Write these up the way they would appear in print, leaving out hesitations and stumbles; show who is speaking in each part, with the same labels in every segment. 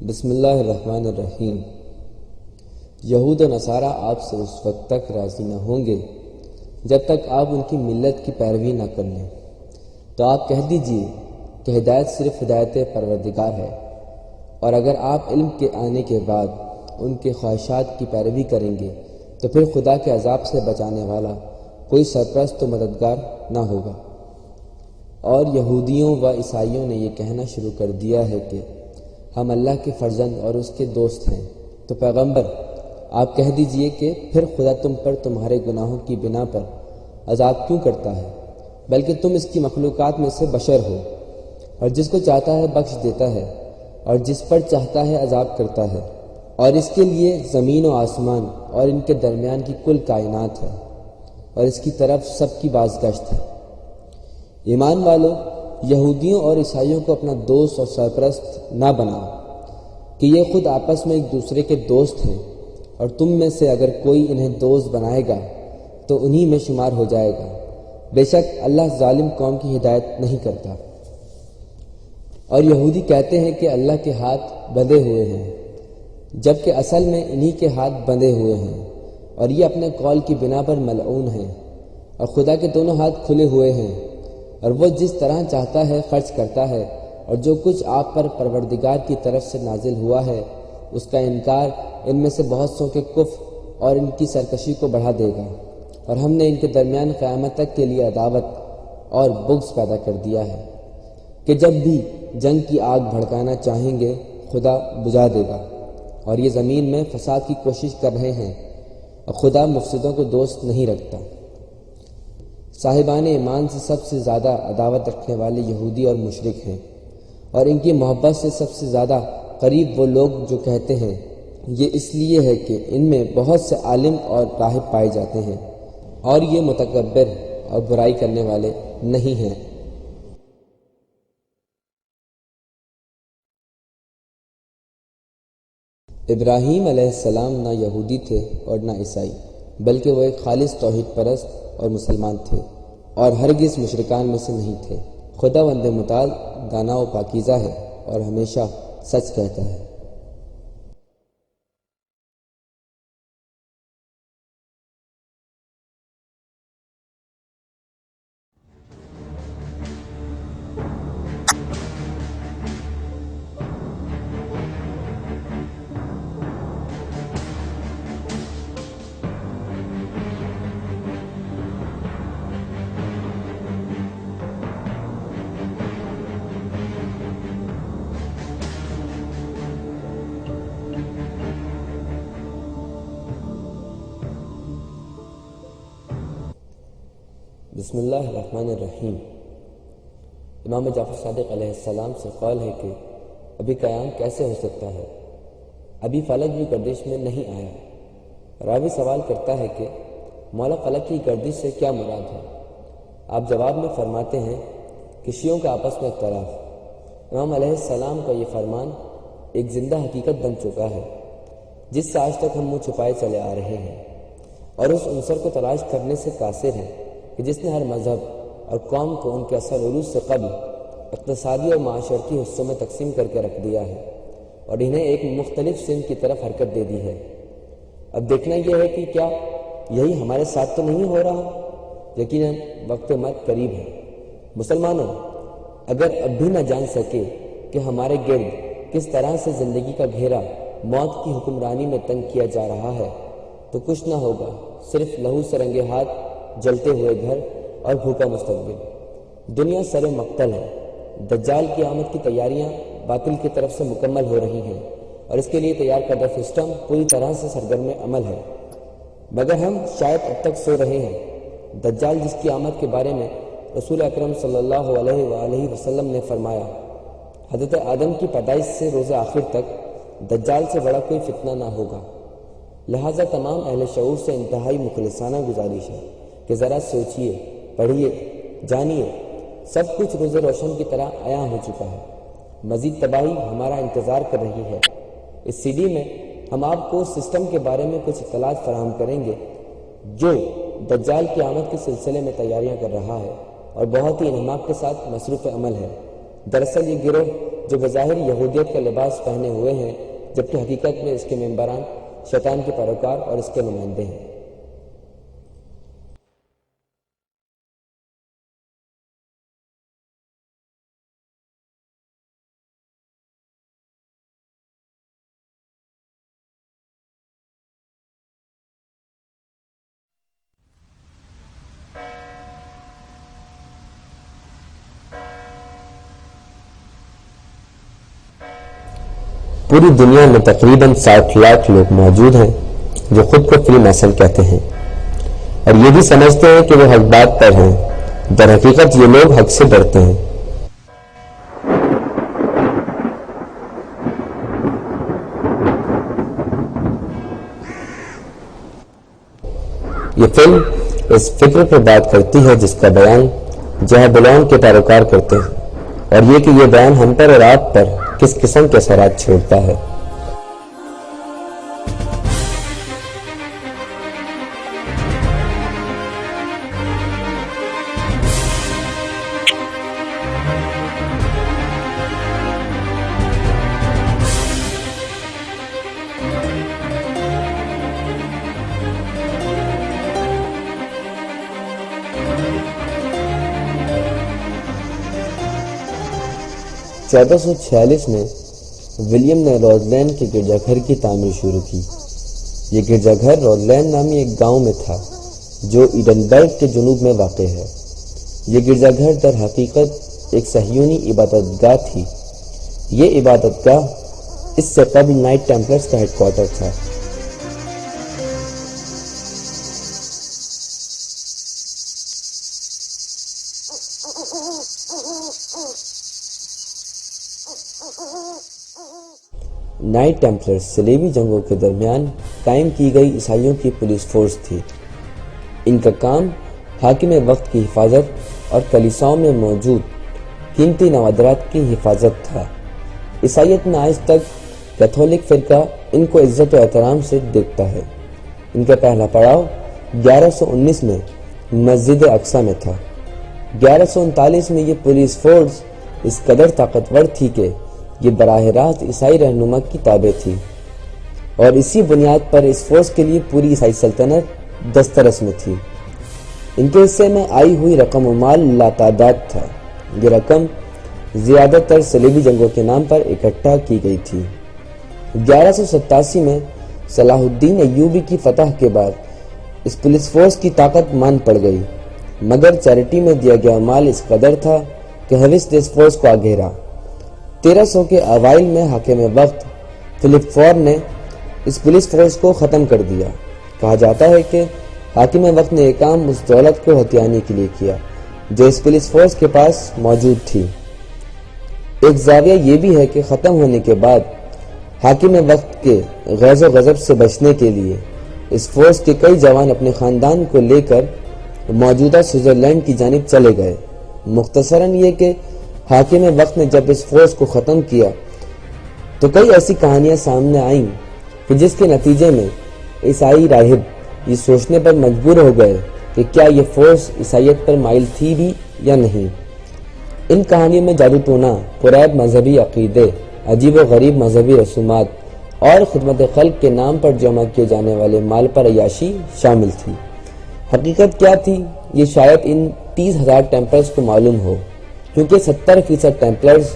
Speaker 1: بسم اللہ الرحمن الرحیم۔ یہود و نصارہ آپ سے اس وقت تک راضی نہ ہوں گے جب تک آپ ان کی ملت کی پیروی نہ کر لیں، تو آپ کہہ دیجئے کہ ہدایت صرف ہدایت پروردگار ہے، اور اگر آپ علم کے آنے کے بعد ان کے خواہشات کی پیروی کریں گے تو پھر خدا کے عذاب سے بچانے والا کوئی سرپرست و مددگار نہ ہوگا۔ اور یہودیوں و عیسائیوں نے یہ کہنا شروع کر دیا ہے کہ ہم اللہ کے فرزند اور اس کے دوست ہیں، تو پیغمبر آپ کہہ دیجئے کہ پھر خدا تم پر تمہارے گناہوں کی بنا پر عذاب کیوں کرتا ہے، بلکہ تم اس کی مخلوقات میں سے بشر ہو، اور جس کو چاہتا ہے بخش دیتا ہے اور جس پر چاہتا ہے عذاب کرتا ہے، اور اس کے لیے زمین و آسمان اور ان کے درمیان کی کل کائنات ہے، اور اس کی طرف سب کی بازگشت ہے۔ ایمان والو، یہودیوں اور عیسائیوں کو اپنا دوست اور سرپرست نہ بناؤ کہ یہ خود آپس میں ایک دوسرے کے دوست ہیں، اور تم میں سے اگر کوئی انہیں دوست بنائے گا تو انہی میں شمار ہو جائے گا۔ بے شک اللہ ظالم قوم کی ہدایت نہیں کرتا۔ اور یہودی کہتے ہیں کہ اللہ کے ہاتھ بندھے ہوئے ہیں، جبکہ اصل میں انہی کے ہاتھ بندھے ہوئے ہیں، اور یہ اپنے قول کی بنا پر ملعون ہیں۔ اور خدا کے دونوں ہاتھ کھلے ہوئے ہیں، اور وہ جس طرح چاہتا ہے خرچ کرتا ہے، اور جو کچھ آپ پر پروردگار کی طرف سے نازل ہوا ہے اس کا انکار ان میں سے بہت سو کے کفر اور ان کی سرکشی کو بڑھا دے گا، اور ہم نے ان کے درمیان قیامت تک کے لیے عداوت اور بغض پیدا کر دیا ہے کہ جب بھی جنگ کی آگ بھڑکانا چاہیں گے خدا بجھا دے گا، اور یہ زمین میں فساد کی کوشش کر رہے ہیں، اور خدا مفسدوں کو دوست نہیں رکھتا۔ صاحبان ایمان سے سب سے زیادہ عداوت رکھنے والے یہودی اور مشرک ہیں، اور ان کی محبت سے سب سے زیادہ قریب وہ لوگ جو کہتے ہیں یہ اس لیے ہے کہ ان میں بہت سے عالم اور راہب پائے جاتے ہیں، اور یہ متکبر اور برائی کرنے والے نہیں ہیں۔ ابراہیم علیہ السلام نہ یہودی تھے اور نہ عیسائی، بلکہ وہ ایک خالص توحید پرست اور مسلمان تھے، اور ہرگز مشرکان میں سے نہیں تھے۔ خداوند متعال دانا و پاکیزہ ہے اور ہمیشہ سچ کہتا ہے۔ بسم اللہ الرحمن الرحیم۔ امام جعفر صادق علیہ السلام سے قول ہے کہ ابھی قیام کیسے ہو سکتا ہے، ابھی فلک بھی گردش میں نہیں آیا۔ راوی سوال کرتا ہے کہ مولا فلک کی گردش سے کیا مراد ہے؟ آپ جواب میں فرماتے ہیں کہ شیعوں کا آپس میں اختلاف۔ امام علیہ السلام کا یہ فرمان ایک زندہ حقیقت بن چکا ہے جس سے آج تک ہم منہ چھپائے چلے آ رہے ہیں، اور اس عنصر کو تلاش کرنے سے قاصر ہیں کہ جس نے ہر مذہب اور قوم کو ان کے اصل عروج سے قبل اقتصادی اور معاشرتی حصوں میں تقسیم کر کے رکھ دیا ہے، اور انہیں ایک مختلف سمت کی طرف حرکت دے دی ہے۔ اب دیکھنا یہ ہے کہ کیا یہی ہمارے ساتھ تو نہیں ہو رہا؟ یقیناً وقت موت قریب ہے۔ مسلمانوں، اگر اب بھی نہ جان سکے کہ ہمارے گرد کس طرح سے زندگی کا گھیرا موت کی حکمرانی میں تنگ کیا جا رہا ہے تو کچھ نہ ہوگا، صرف لہو سے رنگے ہاتھ، جلتے ہوئے گھر اور بھوکا مستقبل۔ دنیا سر مقتل ہے۔ دجال کی آمد کی تیاریاں باطل کی طرف سے مکمل ہو رہی ہیں، اور اس کے لیے تیار کردہ سسٹم پوری طرح سے سرگرم عمل ہے، مگر ہم شاید اب تک سو رہے ہیں۔ دجال جس کی آمد کے بارے میں رسول اکرم صلی اللہ علیہ وآلہ وسلم نے فرمایا، حضرت آدم کی پیدائش سے روز آخر تک دجال سے بڑا کوئی فتنہ نہ ہوگا۔ لہٰذا تمام اہل شعور سے انتہائی مخلصانہ گزارش ہے کہ ذرا سوچئے، پڑھیے، جانیے، سب کچھ روز روشن کی طرح عیاں ہو چکا ہے۔ مزید تباہی ہمارا انتظار کر رہی ہے۔ اس سی ڈی میں ہم آپ کو سسٹم کے بارے میں کچھ اطلاعات فراہم کریں گے جو دجال کی آمد کے سلسلے میں تیاریاں کر رہا ہے اور بہت ہی انہماک کے ساتھ مصروف عمل ہے۔ دراصل یہ گروہ جو بظاہر یہودیت کا لباس پہنے ہوئے ہیں جبکہ حقیقت میں اس کے ممبران شیطان کے پیروکار اور اس کے نمائندے ہیں۔ پوری دنیا میں تقریباً 60 لاکھ لوگ موجود ہیں جو خود کو فری میسن کہتے ہیں اور یہ بھی سمجھتے ہیں کہ وہ حق بات پر ہیں۔ در حقیقت یہ لوگ حق سے ڈرتے ہیں۔ یہ فلم اس فکر پر بات کرتی ہے جس کا بیان جہبلون کے پیروکار کرتے ہیں، اور یہ کہ یہ بیان ہم پر اور آپ پر کس قسم کے اثرات چھوڑتا ہے۔ چودہ سو 46 میں ولیم نے روزلینڈ کے گرجا گھر کی تعمیر شروع کی۔ یہ گرجا گھر روزلینڈ نامی ایک گاؤں میں تھا جو ایڈنبرگ کے جنوب میں واقع ہے۔ یہ گرجا گھر در حقیقت ایک صہیونی عبادت گاہ تھی۔ یہ عبادت گاہ اس سے قبل نائٹ ٹیمپلرز کا ہیڈ کوارٹر تھا۔ نائٹ ٹیمپلرز صلیبی جنگوں کے درمیان قائم کی گئی عیسائیوں کی پولیس فورس تھی۔ ان کا کام حاکم وقت کی حفاظت اور کلیساؤں میں موجود قیمتی نوادرات کی حفاظت تھا۔ عیسائیت میں آج تک کیتھولک فرقہ ان کو عزت و احترام سے دیکھتا ہے۔ ان کا پہلا پڑاؤ 1119 میں مسجد اقصی میں تھا۔ 1139 میں یہ پولیس فورس اس قدر طاقتور تھی کہ یہ براہ راست عیسائی رہنما کی تابع تھی، اور اسی بنیاد پر اس فورس کے لیے پوری عیسائی سلطنت دسترس میں تھی۔ ان کے حصے میں آئی ہوئی رقم و مال لاتعداد تھا۔ یہ رقم زیادہ تر صلیبی جنگوں کے نام پر اکٹھا کی گئی تھی۔ 1187 میں صلاح الدین ایوبی کی فتح کے بعد اس پولیس فورس کی طاقت مان پڑ گئی، مگر چیریٹی میں دیا گیا مال اس قدر تھا کہ حوث نے اس فورس کو گھیرا۔ 1300 کے اوائل میں حاکم وقت فلپ فور نے اس پولیس فورس کو ختم کر دیا۔ کہا جاتا ہے کہ حاکم وقت نے یہ کام اس دولت کو ہتھیانے کے لیے کیا جو اس پولیس فورس کے پاس موجود تھی۔ ایک زاویہ یہ بھی ہے کہ ختم ہونے کے بعد حاکم وقت کے غیظ و غضب سے بچنے کے لیے اس فورس کے کئی جوان اپنے خاندان کو لے کر موجودہ سوئٹزرلینڈ کی جانب چلے گئے۔ مختصراً یہ کہ حاکم وقت نے جب اس فورس کو ختم کیا تو کئی ایسی کہانیاں سامنے آئیں کہ جس کے نتیجے میں عیسائی راہب یہ سوچنے پر مجبور ہو گئے کہ کیا یہ فورس عیسائیت پر مائل تھی بھی یا نہیں۔ ان کہانیوں میں جادو ٹونا، پریب مذہبی عقیدے، عجیب و غریب مذہبی رسومات اور خدمت خلق کے نام پر جمع کیے جانے والے مال پر عیاشی شامل تھی۔ حقیقت کیا تھی یہ شاید ان 30,000 ٹیمپلرز کو معلوم ہو، کیونکہ 70% ٹیمپلرز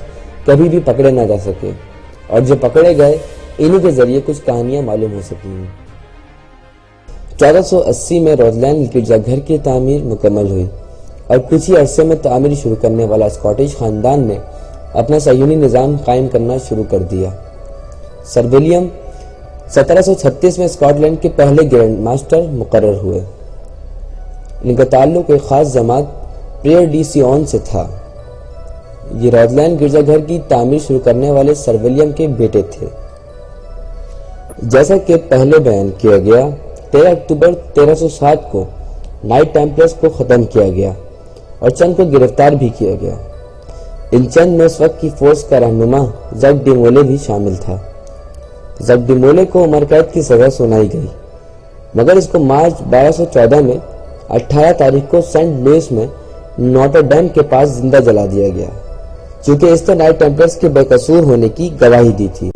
Speaker 1: کبھی بھی پکڑے نہ جا سکے، اور جو پکڑے گئے انہی کے ذریعے کچھ کہانیاں معلوم ہو سکی ہیں۔ 1480 میں روزلینڈ گرجا گھر کی تعمیر مکمل ہوئی اور کچھ ہی عرصے میں تعمیر شروع کرنے والا اسکاٹش خاندان نے اپنا صہیونی نظام قائم کرنا شروع کر دیا۔ سر ولیم 1736 میں اسکاٹ لینڈ کے پہلے گرینڈ ماسٹر مقرر ہوئے۔ ان کا تعلق ایک خاص جماعت پریئر ڈی سیون سے تھا۔ یہ روزلینڈ گرجا گھر کی تعمیر شروع کرنے والے سر ولیم کے بیٹے تھے۔ جیسا کہ پہلے بیان کیا گیا، 13 اکتوبر 1307 کو نائٹ ٹیمپلرز کو ختم کیا گیا اور چند کو گرفتار بھی کیا گیا۔ ان چند میں اس وقت کی فورس کا رہنما زک ڈی مولے بھی شامل تھا۔ زک ڈی مولے کو عمر قید کی سزا سنائی گئی، مگر اس کو مارچ 1214 میں 18 تاریخ کو سینٹ لوئس میں نوٹر ڈیم کے پاس زندہ جلا دیا گیا۔ چونکہ اس نے نائٹ ٹیمپلرز کے بے قصور ہونے کی گواہی دی تھی۔